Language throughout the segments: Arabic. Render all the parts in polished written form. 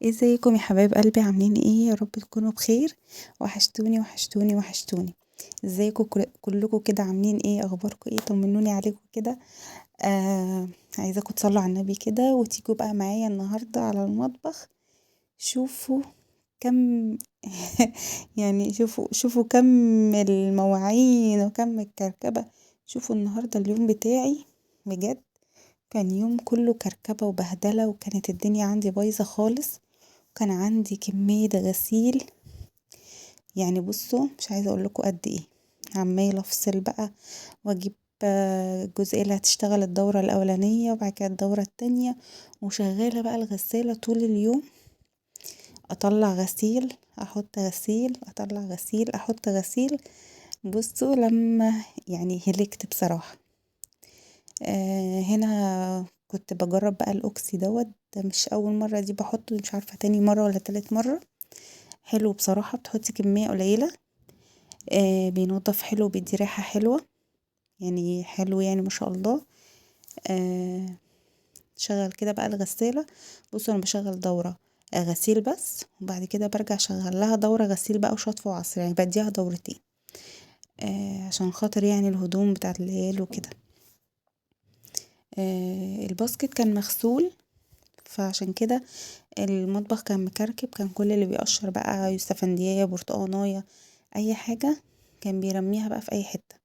ازيكم يا حبايب قلبي؟ عاملين ايه؟ يا رب تكونوا بخير. وحشتوني وحشتوني وحشتوني. ازيكم كلكم كده؟ عاملين ايه؟ اخباركم ايه؟ طمنوني عليكم كده. آه عايزاكم تصلوا على النبي كده وتيجوا بقى معايا النهارده على المطبخ. شوفوا كم يعني شوفوا كم المواعين وكم الكركبة. شوفوا النهارده اليوم بتاعي بجد كان يوم كله كركبة وبهدلة، وكانت الدنيا عندي بايظة خالص. كان عندي كمية غسيل، يعني بصوا مش عايزة اقول لكم قد ايه. عمالة افصل بقى واجيب الجزئية اللي هتشتغل الدورة الاولانية وبعد كده الدورة التانية، وشغالة بقى الغسالة طول اليوم. اطلع غسيل احط غسيل اطلع غسيل احط غسيل. بصوا لما يعني هلكت بصراحة. هنا كنت بجرب بقى الاوكسي ده مش اول مرة دي بحطه، مش عارفة تاني مرة ولا تالت مرة. حلو بصراحة، بتحطي كمية قليلة. بينضف حلو، بيدي ريحة حلوة، يعني حلو يعني ما شاء الله. آه شغل كده بقى الغسالة. بصوا انا بشغل دورة غسيل بس، وبعد كده برجع شغل لها دورة غسيل بقى وشطف وعصر، يعني بديها دورتين. عشان خاطر يعني الهدوم بتاعت العيال وكده. الباسكت كان مغسول، فعشان كده المطبخ كان مكركب. كان كل اللي بيقشر بقى يوسفندية برتقانية اي حاجة كان بيرميها بقى في اي حتة.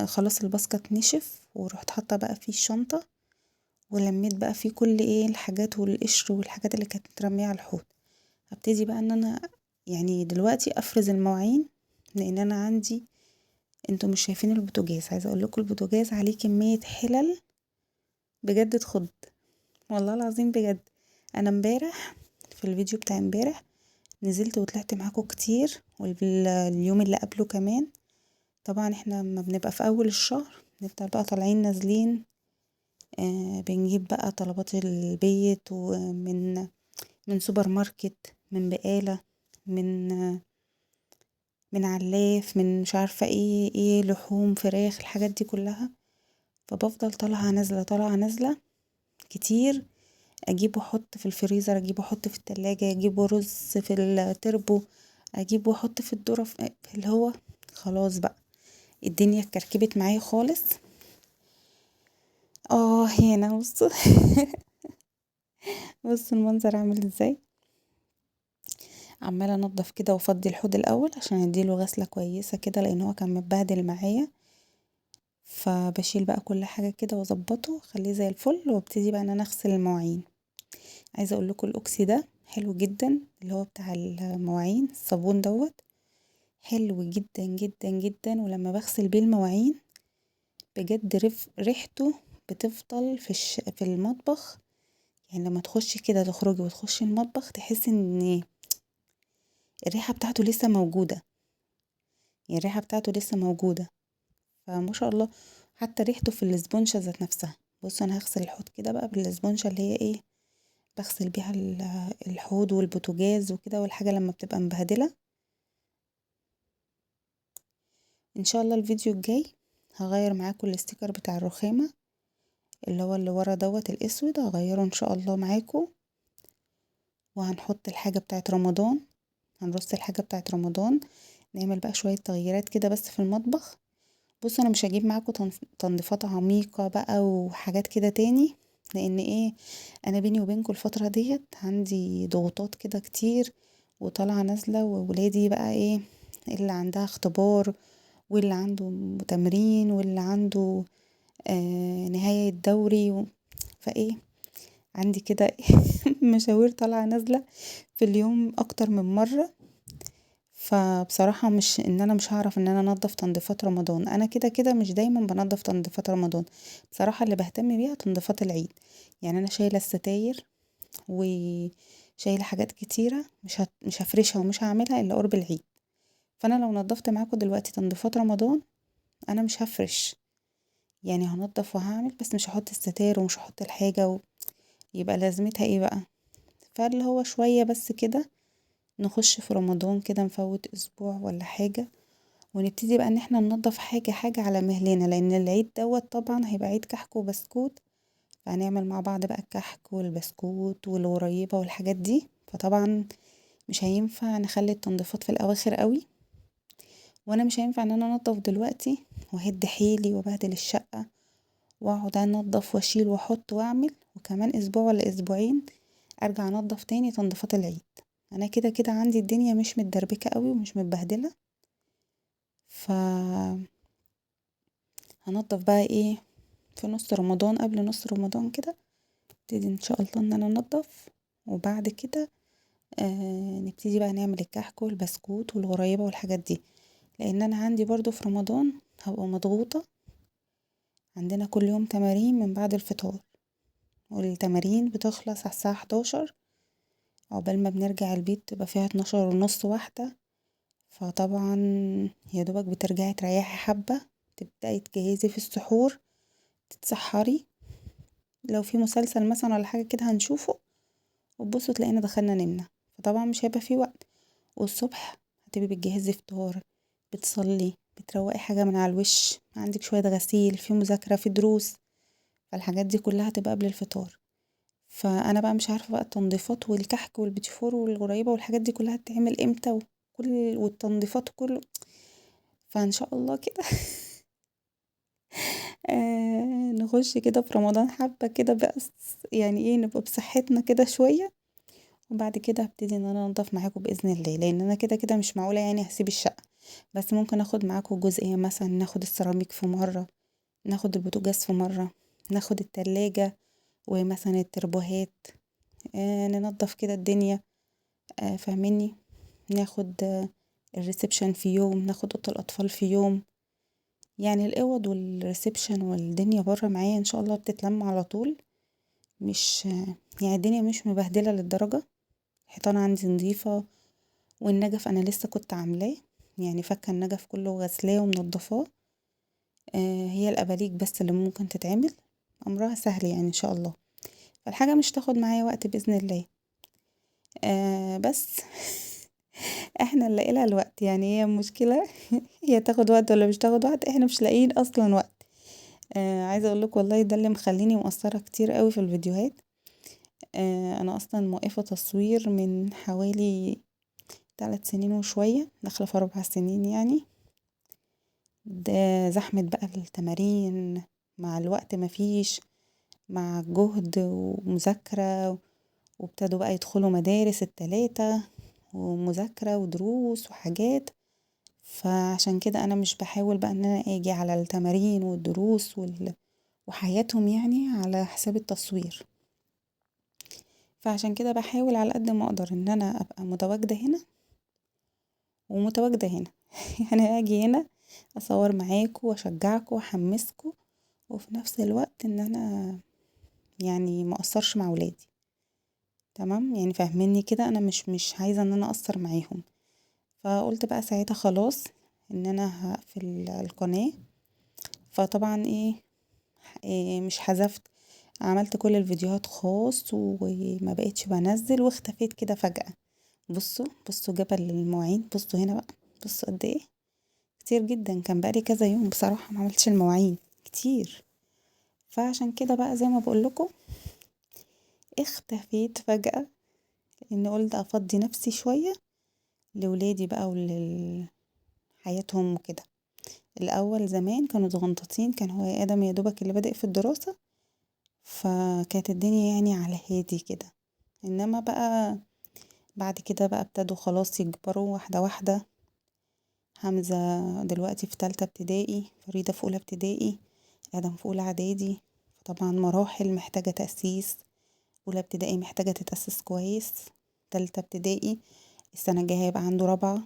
خلاص الباسكت نشف، ورحت حاطه بقى فيه الشنطة، ولميت بقى فيه كل ايه الحاجات والقشر والحاجات اللي كانت مترمية على الحوض. هبتدي بقى ان انا يعني دلوقتي افرز المواعين، لان انا عندي، انتوا مش شايفين البوتاجاز، عايزه اقول لكم البوتاجاز عليه كميه حلل بجد تخض. والله العظيم بجد. انا امبارح في الفيديو بتاع امبارح نزلت وطلعت معاكم كتير، واليوم اللي قبله كمان. طبعا احنا لما بنبقى في اول الشهر نفضل بقى طالعين نازلين. بنجيب بقى طلبات البيت، من سوبر ماركت، من بقالة، من من علاف، من مش عارفة ايه لحوم فراخ الحاجات دي كلها. فبفضل طالعة نازلة طالعة نازلة كتير. اجيب واحط في الفريزر، اجيب واحط في التلاجة، اجيب رز في التربو، اجيب واحط في الذرة في اللي هو. خلاص بقى الدنيا اتكركبت معايا خالص. هنا بصوا بصوا المنظر عامل ازاي. عمالة انضف كده وافضي الحوض الاول عشان اديله غسلة كويسة كده، لان هو كان متبهدل معايا. فبشيل بقى كل حاجة كده واظبطه اخليه زي الفل، وابتدي بقى ان انا اغسل المواعين. عايزة اقول لكم الاوكسي ده حلو جدا، اللي هو بتاع المواعين الصابون حلو جدا جدا جدا. ولما بغسل بيه المواعين بجد ريحته بتفضل في المطبخ. يعني لما تخشي كده تخرجي وتخشي المطبخ تحسي ان الريحة بتاعته لسه موجودة، يعني الريحة بتاعته لسه موجودة. فما شاء الله. حتى ريحته في الاسبونشة ذات نفسها. بصوا انا هغسل الحوض كده بقى بالاسبونشة اللي هي ايه، بغسل بيها الحوض والبوتاجاز وكده، والحاجة لما بتبقى مبهدلة. ان شاء الله الفيديو الجاي هغير معاكم الاستيكر بتاع الرخامة، اللي هو اللي ورا الاسود، هغيره ان شاء الله معاكم. وهنحط الحاجة بتاعت رمضان، هنرص الحاجة بتاعت رمضان. نعمل بقى شوية تغييرات كده بس في المطبخ. بصوا انا مش هجيب معاكم تنظيفات عميقة بقى وحاجات كده تاني، لان ايه، انا بيني وبينكم الفترة ديت عندي ضغوطات كده كتير وطالعة نازلة، وولادي بقى ايه، اللي عندها اختبار، واللي عنده تمرين، واللي عنده نهاية دوري فايه عندي كده مشاوير طالعة نازلة في اليوم اكتر من مرة. فبصراحة مش ان انا مش هعرف ان انا انضف تنظيفات رمضان، انا كده كده مش دايما بنضف تنظيفات رمضان. بصراحة اللي بهتم بيها تنظيفات العيد. يعني انا شايلة الستاير وشايلة حاجات كتيرة، مش هفرشها ومش هعملها الا قرب العيد. فانا لو نضفت معاكم دلوقتي تنظيفات رمضان انا مش هفرش، يعني هنضف وهعمل بس مش هحط الستاير ومش هحط الحاجة يبقى لازمتها ايه بقى. فاللي هو شوية بس كده نخش في رمضان كده نفوت اسبوع ولا حاجة، ونبتدي بقى ان احنا ننضف حاجة حاجة على مهلنا، لان العيد طبعا هيبقى عيد كحك وبسكوت. فهنعمل مع بعض بقى الكحك والبسكوت والغريبة والحاجات دي. فطبعا مش هينفع نخلي التنظيفات في الاواخر قوي، وانا مش هينفع ان انا انضف دلوقتي وهد حيلي وبهدل الشقة واقعد انضف واشيل واحط واعمل، وكمان اسبوع ولا اسبوعين ارجع انضف تاني تنظيفات العيد. انا كده كده عندي الدنيا مش متدربكة قوي ومش متبهدلة. ف هنضف بقى ايه في نص رمضان، قبل نص رمضان كده ابتدي ان شاء الله ان انا انضف. وبعد كده نبتدي بقى نعمل الكحك والبسكوت والغريبة والحاجات دي، لان انا عندي برضو في رمضان هبقى مضغوطة. عندنا كل يوم تمارين من بعد الفطار، والتمارين بتخلص على الساعة 11، عقبال ما بنرجع البيت تبقى فيها 12:30 1. فطبعا يا دوبك بترجعي تريحي حبة، تبدأي تجهزي في السحور، تتسحري، لو في مسلسل مثلا ولا حاجة كده هنشوفه، وتبصوا تلاقينا دخلنا نمنا. فطبعا مش هيبقى في وقت. والصبح هتبقي بتجهزي فطار، بتصلي، بتروقي حاجة من على الوش، عندك شوية غسيل، في مذاكرة، في دروس، فالحاجات دي كلها هتبقى قبل الفطار. فانا بقى مش عارفة بقى التنظيفات والكحك والبيتيفور والغريبة والحاجات دي كلها هتتعمل امتى، والتنظيفات كله. فان شاء الله كده نخش كده في رمضان حبة كده بقى، يعني ايه، نبقى بصحتنا كده شوية. وبعد كده هبتدي ان انا انضف معاكم باذن الله، لان انا كده كده مش معقولة يعني هسيب الشقة. بس ممكن اخد معاكم جزئية، مثلا ناخد السيراميك في مرة، ناخد البوتاجاز في مرة، ناخد التلاجة ومثلا التربوهات، ننضف كده الدنيا. فاهميني، ناخد الريسبشن في يوم، ناخد اوضه الاطفال في يوم. يعني الاوض والريسبشن والدنيا بره معايا ان شاء الله بتتلم على طول. مش يعني الدنيا مش مبهدله للدرجه. الحيطان عندي نظيفه، والنجف انا لسه كنت عاملاه، يعني فكه النجف كله غسلاه ومنضفاه. هي الاباليك بس اللي ممكن تتعمل، امرها سهل يعني ان شاء الله. فالحاجه مش تاخد معايا وقت باذن الله. بس احنا نلاقي لها الوقت، يعني هي المشكله هي تاخد وقت ولا مش تاخد وقت، احنا مش لاقيين اصلا وقت. عايزه اقول لك والله ده اللي مخليني مقصره كتير قوي في الفيديوهات. انا اصلا موقفه تصوير من حوالي 3 سنين وشويه، داخله في 4 سنين يعني. ده زحمه بقى التمارين مع الوقت مفيش، مع جهد ومذاكره، وابتدوا بقى يدخلوا مدارس التلاتة، ومذاكرة ودروس وحاجات. فعشان كده انا مش بحاول بقى ان انا اجي على التمارين والدروس وحياتهم يعني على حساب التصوير. فعشان كده بحاول على قد ما اقدر ان انا ابقى متواجدة هنا ومتواجدة هنا يعني اجي هنا اصور معاكم واشجعكم واحمسكم، وفي نفس الوقت ان انا يعني ما اقصرش مع ولادي. تمام، يعني فاهميني كده، انا مش عايزة ان انا اقصر معاهم. فقلت بقى ساعتها خلاص ان انا هقفل القناة. فطبعا مش حذفت، عملت كل الفيديوهات خاص وما بقيتش بنزل، واختفيت كده فجأة. بصوا جبل المواعين، بصوا هنا بقى، بصوا قد ايه كتير جدا. كان بقالي كذا يوم بصراحة ما عملتش المواعين كتير. فعشان كده بقى زي ما بقول لكم اختفيت فجأة، لان قلت افضي نفسي شوية لولادي بقى ولحياتهم وكده. الاول زمان كانوا صغنطاطين، كان هو ادم يا دوبك اللي بادئ في الدراسة، فكانت الدنيا يعني على هادي كده. انما بقى بعد كده بقى ابتدوا خلاص يكبروا واحدة واحدة. حمزة دلوقتي في تالتة ابتدائي، فريدة في اولى ابتدائي، ادم في اولى اعدادي. طبعا مراحل محتاجة تأسيس. اولى ابتدائي محتاجة تتأسس كويس، تالتة ابتدائي السنة الجاية هيبقى عنده رابعة،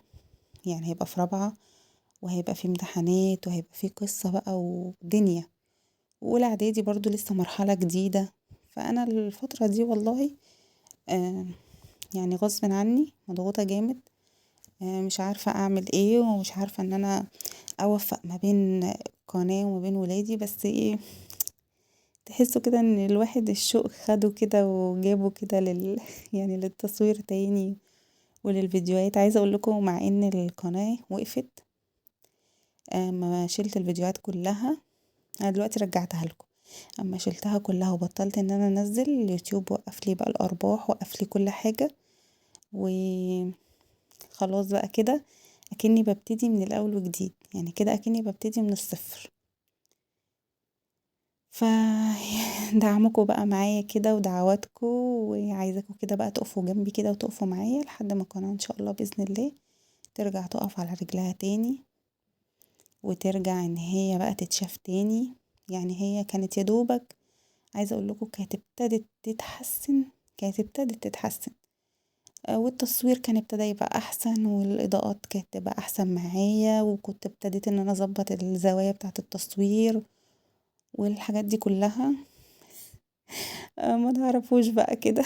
يعني هيبقى في رابعة، وهيبقى في امتحانات وهيبقى في قصة بقى ودنيا. واولى اعدادي برضو لسه مرحلة جديدة. فانا الفترة دي والله آه يعني غصب عني مضغوطة جامد. مش عارفة اعمل ايه، ومش عارفة ان انا اوفق ما بين قناة وما بين ولادي. بس تحسوا كده ان الواحد الشوق خده كده وجابه كده يعني للتصوير تاني وللفيديوهات. عايزة اقول لكم مع ان القناة وقفت، ما شلت الفيديوهات كلها، انا دلوقتي رجعتها لكم. اما شلتها كلها وبطلت ان انا انزل، اليوتيوب وقف لي بقى الارباح، وقف لي كل حاجة، وخلاص بقى كده اكني ببتدي من الاول وجديد، يعني كده اكني ببتدي من الصفر. ف دعمكم بقى معايا كده ودعواتكم، وعايزاكم كده بقى تقفوا جنبي كده وتقفوا معايا لحد ما القناة ان شاء الله بإذن الله ترجع تقف على رجلها تاني، وترجع ان هي بقى تتشاف تاني. يعني هي كانت يدوبك، عايزة اقول لكم كانت ابتدت تتحسن، كانت ابتدت تتحسن، والتصوير كان ابتدى يبقى احسن، والاضاءات كانت تبقى احسن معايا، وكنت ابتديت ان انا اظبط الزوايا بتاعة التصوير والحاجات دي كلها. ما تعرفوش بقى كده.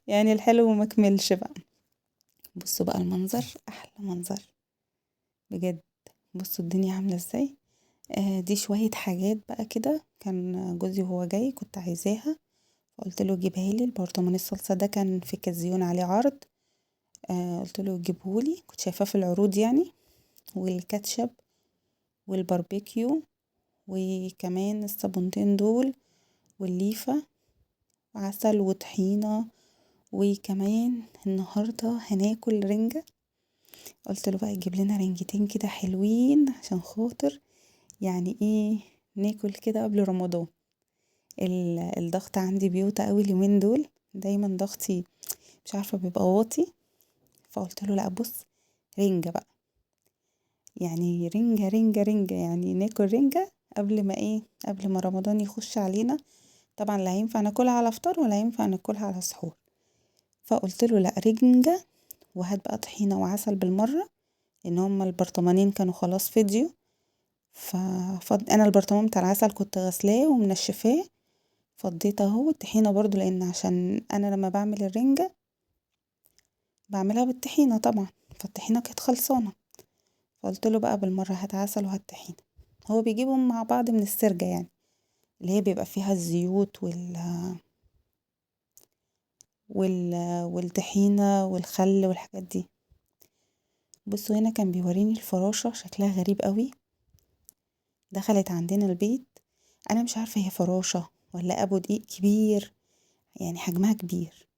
يعني الحلو ما كملش بقى. بصوا بقى المنظر، احلى منظر بجد. بصوا الدنيا عاملة ازاي. دي شوية حاجات بقى كده، كان جوزي وهو جاي كنت عايزاها، فقلت له جيبها لي. البرطمان الصلصة ده كان في كازيون عليه عرض، قلت له جيبهولي، كنت شايفاه في العروض يعني. والكاتشب والباربيكيو، وكمان الصابونتين دول، والليفة، وعسل وطحينة. وكمان النهاردة هناكل رنجة، قلت له بقى يجيب لنا رنجتين كده حلوين عشان خاطر يعني ايه ناكل كده قبل رمضان. الضغط عندي بيوطى قوي اليومين دول، دايما ضغطي مش عارفة بيبقى واطي. فقلت له لا بص، رنجة بقى، يعني رنجة رنجة رنجة، يعني ناكل رنجة قبل ما ايه، قبل ما رمضان يخش علينا. طبعا لا ينفع ناكلها على فطار ولا ينفع ناكلها على سحور. فقلت له لا رنجة، وهات بقى طحينة وعسل بالمرة، لان هما البرطمانين كانوا خلاص فيديو. انا البرطمان بتاع العسل كنت غسلاه ومنشفاه، فضيت اهو الطحينة برضو، لان عشان انا لما بعمل الرنجة بعملها بالطحينة طبعا، فالطحينة كانت خلصانة. فقلت له بقى بالمرة هات عسل وهات طحينة. هو بيجيبهم مع بعض من السرجة يعني، اللي هي بيبقى فيها الزيوت وال... والطحينة والخل والحاجات دي. بصوا هنا كان بيوريني الفراشة شكلها غريب قوي، دخلت عندنا البيت. انا مش عارفة هي فراشة ولا ابو دقيق كبير، يعني حجمها كبير،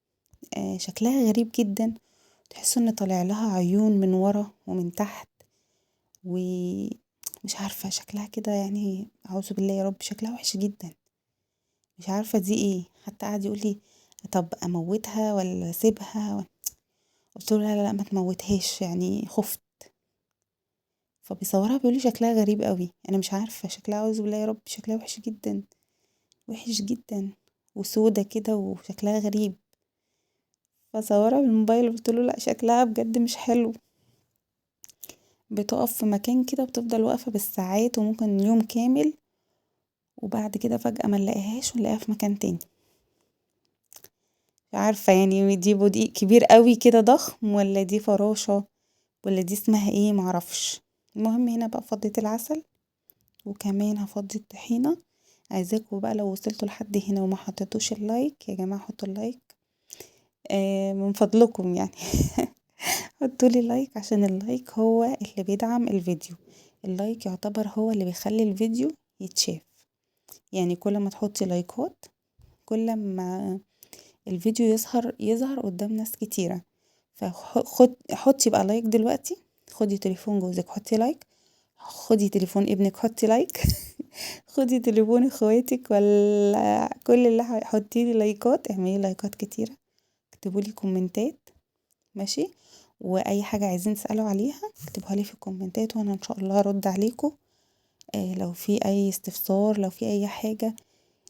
شكلها غريب جدا. تحس ان طالع لها عيون من ورا ومن تحت، ومش عارفة شكلها كده، يعني اعوذ بالله يا رب شكلها وحش جدا. مش عارفة دي ايه، حتى قعد يقول لي طب اموتها ولا اسيبها، قلت له لا لا لا ما تموتهاش، يعني خفت. فبيصورها بيقول لي شكلها غريب قوي، انا مش عارفة شكلها، اعوذ بالله يا رب شكلها وحش جدا، وحش جدا، وسودة كده وشكلها غريب. فصورها بالموبايل، قلت له لا شكلها بجد مش حلو. بتقف في مكان كده بتفضل واقفة بالساعات وممكن يوم كامل، وبعد كده فجأة ما نلاقيهاش ونلاقيها في مكان تاني. مش عارفة يعني دي بوديق كبير قوي كده ضخم، ولا دي فراشة، ولا دي اسمها ايه معرفش. المهم هنا بقى فضيت العسل، وكمان هفضي الطحينة. عايزاكم بقى لو وصلتوا لحد هنا وما حطيتوش اللايك، يا جماعة حطوا اللايك، من فضلكم يعني. حطوا لي لايك، عشان اللايك هو اللي بيدعم الفيديو. اللايك يعتبر هو اللي بيخلي الفيديو يتشاف، يعني كل ما تحطي لايكات كل ما الفيديو يظهر قدام ناس كتيرة. حطي بقى لايك دلوقتي، خدي تليفون جوزك حطي لايك، خدي تليفون ابنك حطي لايك. خدي تليفون اخواتك، ولا كل اللي حطي لي لايكات، اعملي لايكات كتيرة، اكتبوا لي كومنتات، ماشي. واي حاجة عايزين تسألوا عليها اكتبوها لي في الكومنتات، وانا ان شاء الله هرد عليكم. لو في اي استفسار، لو في اي حاجة،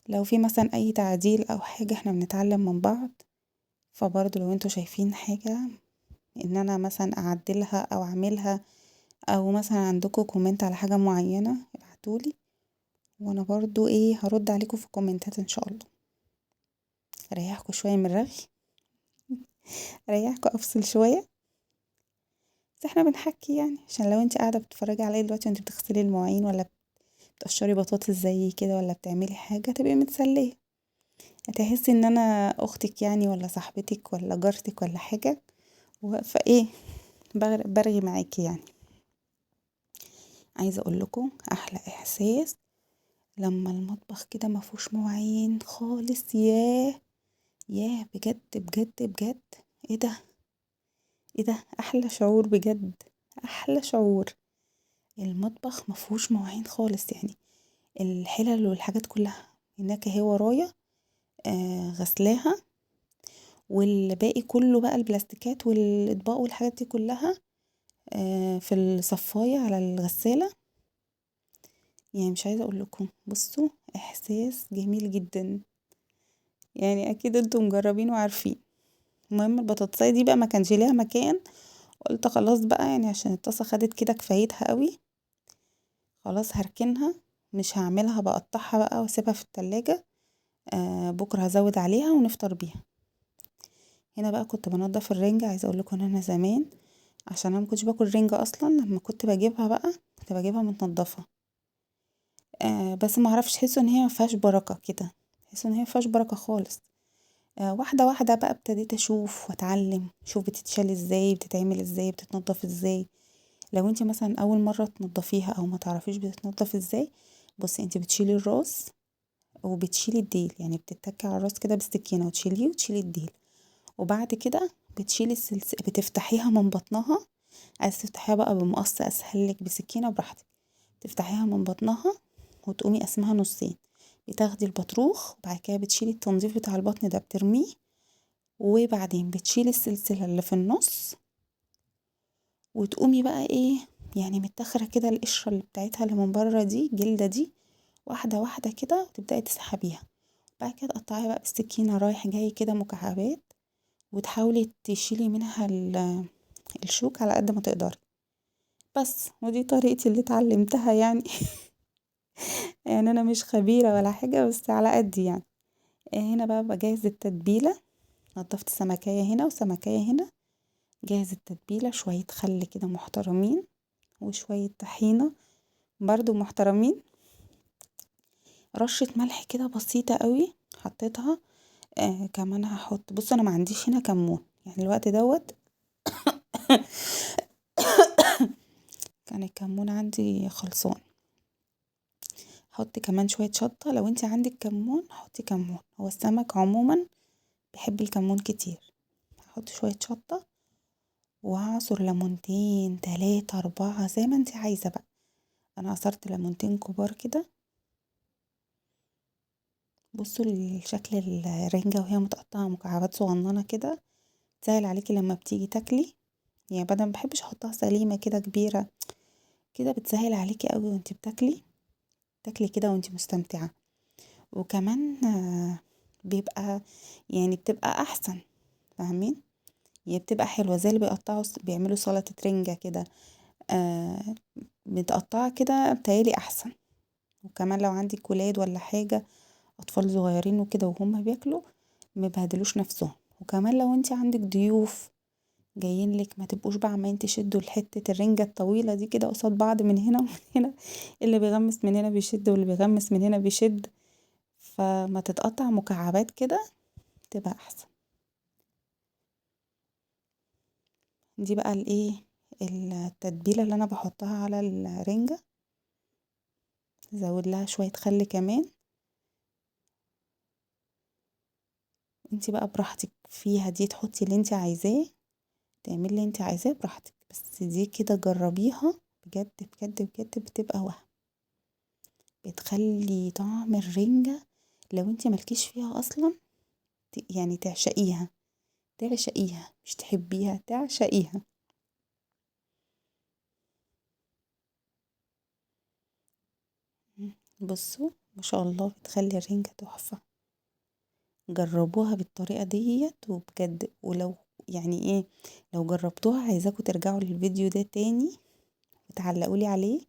لو في مثلا اي تعديل او حاجة، احنا بنتعلم من بعض. فبرضه لو انتوا شايفين حاجة ان انا مثلا اعدلها او اعملها، او مثلا عندكم كومنت على حاجة معينة ابعتولي، وانا برضو ايه هرد عليكم في الكومنتات ان شاء الله. اريحكم شوية من الرغي، اريحكم افصل شوية. بس احنا بنحكي يعني، عشان لو انت قاعدة بتتفرجي عليا دلوقتي وانت بتغسلي المواعين، ولا بتقشري بطاطس زي كده، ولا بتعملي حاجة، تبقي متسلية، هتحسي ان انا اختك يعني، ولا صاحبتك، ولا جارتك، ولا حاجة، فايه برغي معاكي يعني. عايزة اقول لكم احلى احساس لما المطبخ كده ما فيهوش مواعين خالص، ياه ياه بجد بجد بجد. ايه ده، ايه ده، احلى شعور بجد، احلى شعور. المطبخ ما فيهوش مواعين خالص، يعني الحلل والحاجات كلها هناك اهي ورايا، غسلاها، والباقي كله بقى البلاستيكات والاطباق والحاجات دي كلها في الصفاية على الغسالة. يعني مش عايزة اقول لكم، بصوا احساس جميل جدا، يعني اكيد انتم مجربين وعارفين. المهم البطاطساية دي بقى ما كانش ليها مكان، قلت خلاص بقى يعني عشان الطاسة خدت كده كفايتها قوي، خلاص هركنها، مش هعملها، بقطعها بقى واسيبها في التلاجة. بكرة هزود عليها ونفطر بيها. هنا بقى كنت بنضف الرنجة. عايزة اقول لكم ان انا زمان، عشان انا مكنتش باكل رنجة اصلا، لما كنت بجيبها بقى كنت بجيبها متنضفة. بس ما اعرفش، حسوا ان هي ما فيهاش بركة كده، حسوا ان هي ما فيهاش بركة خالص. واحدة واحدة بقى ابتديت اشوف واتعلم، شوف بتتشال ازاي، بتتعمل ازاي، بتتنضف ازاي. لو انت مثلا اول مرة تنضفيها او ما تعرفيش بتتنضف ازاي، بصي انت بتشيلي الراس وبتشيلي الديل، يعني بتتكي على الراس كده بالسكينة وتشيليه وتشيلي الديل، وبعد كده بتشيلي السلسلة، بتفتحيها من بطنها. عايز تفتحيها بقى بمقص اسهل لك، بسكينة براحتك، تفتحيها من بطنها وتقومي قسمها نصين. بتاخدي البطروخ، وبعد كده بتشيلي التنظيف بتاع البطن ده بترميه، وبعدين بتشيلي السلسلة اللي في النص، وتقومي بقى ايه، يعني متاخره كده القشره اللي بتاعتها اللي من بره دي، الجلده دي، واحده واحده كده، وتبداي تسحبيها. بعد كده تقطعيها بقى بالسكينه رايح جاي كده مكعبات، وتحاولي تشيلي منها الشوك على قد ما تقدري. بس ودي طريقتي اللي اتعلمتها يعني. يعني انا مش خبيره ولا حاجه، بس على قد يعني. هنا بقى بجهز التتبيله. نضفت سمكية هنا وسمكية هنا. جهز التتبيله، شويه خل كده محترمين، وشويه طحينه برضو محترمين، رشة ملح كده بسيطة قوي حطيتها. كمان هحط، بص انا ما عنديش هنا كمون يعني الوقت دوت. كان الكمون عندي خلصان. حطي كمان شوية شطة، لو انت عندك كمون حطي كمون، هو السمك عموما بيحب الكمون كتير. هحط شوية شطة، وهعصر ليمونتين 3 4 زي ما انت عايزة بقى. انا عصرت ليمونتين كبار كده. بصوا لشكل الرنجة وهي متقطعة مكعبات صغننة كده، تسهل عليكي لما بتيجي تاكلي. يعني بدل ما بحبش احطها سليمة كده كبيرة، كده بتسهل عليكي قوي وانتي بتاكلي، تاكلي كده وانتي مستمتعة. وكمان بيبقى، يعني بتبقى احسن، فاهمين؟ يعني بتبقى حلوة زي اللي بيقطعوا بيعملوا سلطة رنجة كده. آه متقطعة كده بتهيألي احسن. وكمان لو عندك ولاد ولا حاجة، اطفال صغيرين وكده وهم بياكلوا، مبهدلوش نفسهم. وكمان لو انتي عندك ضيوف جايين لك، ما تبقوش بقى عمالين تشدوا لحتة الرنجة الطويلة دي كده قصاد بعض من هنا ومن هنا، اللي بيغمس من هنا بيشد واللي بيغمس من هنا بيشد. فما تتقطع مكعبات كده تبقى احسن. دي بقى الايه، التتبيلة اللي انا بحطها على الرنجة. زود لها شوية خل كمان. انتي بقى براحتك فيها، دي تحطي اللي انتي عايزاه، تعملي اللي انتي عايزاه براحتك، بس دي كده جربيها بجد بجد بجد، بتبقى وهم، بتخلي طعم الرنجة لو انتي مالكيش فيها اصلا يعني تعشقيها، تعشقيها مش تحبيها، تعشقيها. بصوا ما شاء الله بتخلي الرنجة تحفة. جربوها بالطريقة ديت وبجد، ولو يعني ايه، لو جربتوها عايزاكم ترجعوا للفيديو ده تاني وتعلقولي عليه،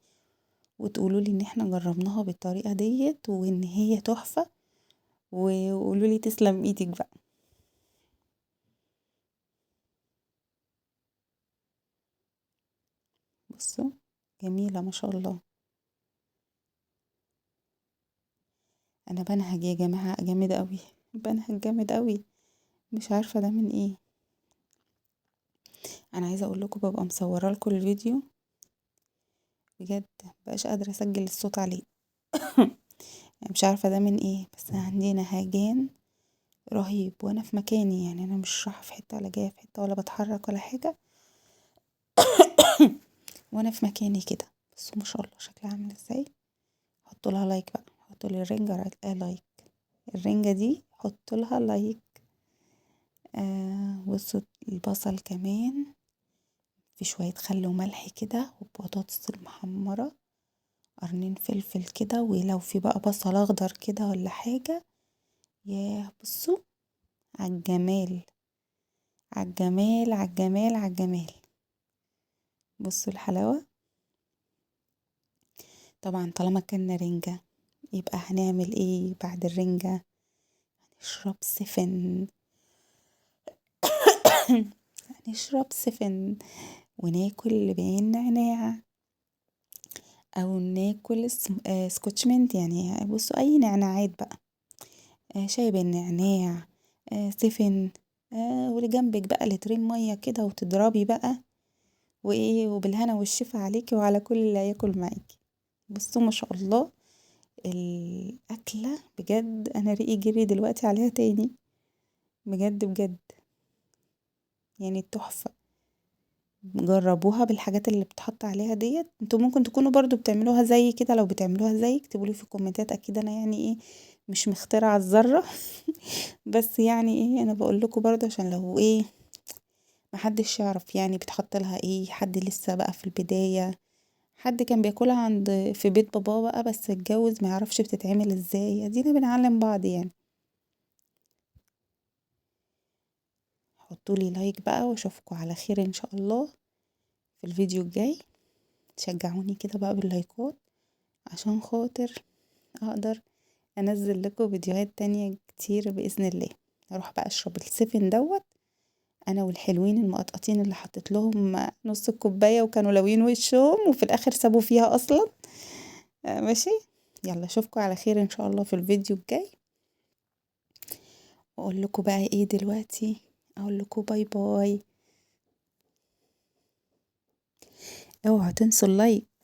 وتقولولي ان احنا جربناها بالطريقة ديت وان هي تحفة، وقولولي تسلم ايدك بقى. بصوا جميلة ما شاء الله. انا بنهج يا جماعة جامد قوي، بنهج جامد قوي، مش عارفة ده من ايه. انا عايزة اقول لكم ببقى مصورة لكم الفيديو بجد، مبقاش قادرة اسجل الصوت عليه. يعني مش عارفة ده من ايه، بس عندي نهجان رهيب وانا في مكاني، يعني انا مش رايحة في حتة ولا جاية في حتة ولا بتحرك ولا حاجة. وانا في مكاني كده. بس ما شاء الله شكلها عامل ازاي. حطوا لها لايك بقى، حطوا لي الرنجة لايك. الرنجة دي حطوا لها لايك. بصوا البصل كمان، في شوية خل وملح كده، والبطاطس المحمرة، قرنين فلفل كده، ولو في بقى بصل اخضر كده ولا حاجة. ياه بصوا عالجمال عالجمال عالجمال عالجمال. بصوا الحلاوة. طبعا طالما كنا رنجة، يبقى هنعمل ايه بعد الرنجة؟ هنشرب سفن. هنشرب سفن وناكل بين نعناع، او ناكل سكوتشمنت. يعني بصوا اي نعناعات بقى، شاي بالنعناع، سفن، واللي جنبك بقى لترين مية كده وتضربي بقى، وايه وبالهنا والشفا عليكي وعلى كل اللي هياكل معاكي. بصوا ما شاء الله الأكلة بجد، أنا ريقي جري دلوقتي عليها تاني. بجد بجد يعني تحفة. جربوها بالحاجات اللي بتحط عليها ديت. انتوا ممكن تكونوا برضو بتعملوها زي كده، لو بتعملوها زي اكتبولي في الكومنتات. اكيد انا يعني ايه مش مخترعة الذرة. بس يعني ايه انا بقول لكم برضو عشان لو ايه محدش يعرف يعني بتحط لها ايه، حد لسه بقى في البداية، حد كان بياكلها في بيت باباه بقى بس اتجوز ما يعرفش بتتعمل ازاي. ادينا بنعلم بعض يعني. حطولي لايك بقى واشوفكم على خير ان شاء الله في الفيديو الجاي. تشجعوني كده بقى باللايكات عشان خاطر اقدر انزل لكم فيديوهات تانية كتير باذن الله. اروح بقى اشرب السفن دوت انا والحلوين المقطقطين اللي حطيت لهم نص الكوبايه وكانوا لاويين وشهم وفي الاخر سابوا فيها اصلا. ماشي. يلا اشوفكم على خير ان شاء الله في الفيديو الجاي. واقول لكم بقى ايه دلوقتي، اقول لكم باي باي. اوعوا تنسوا اللايك.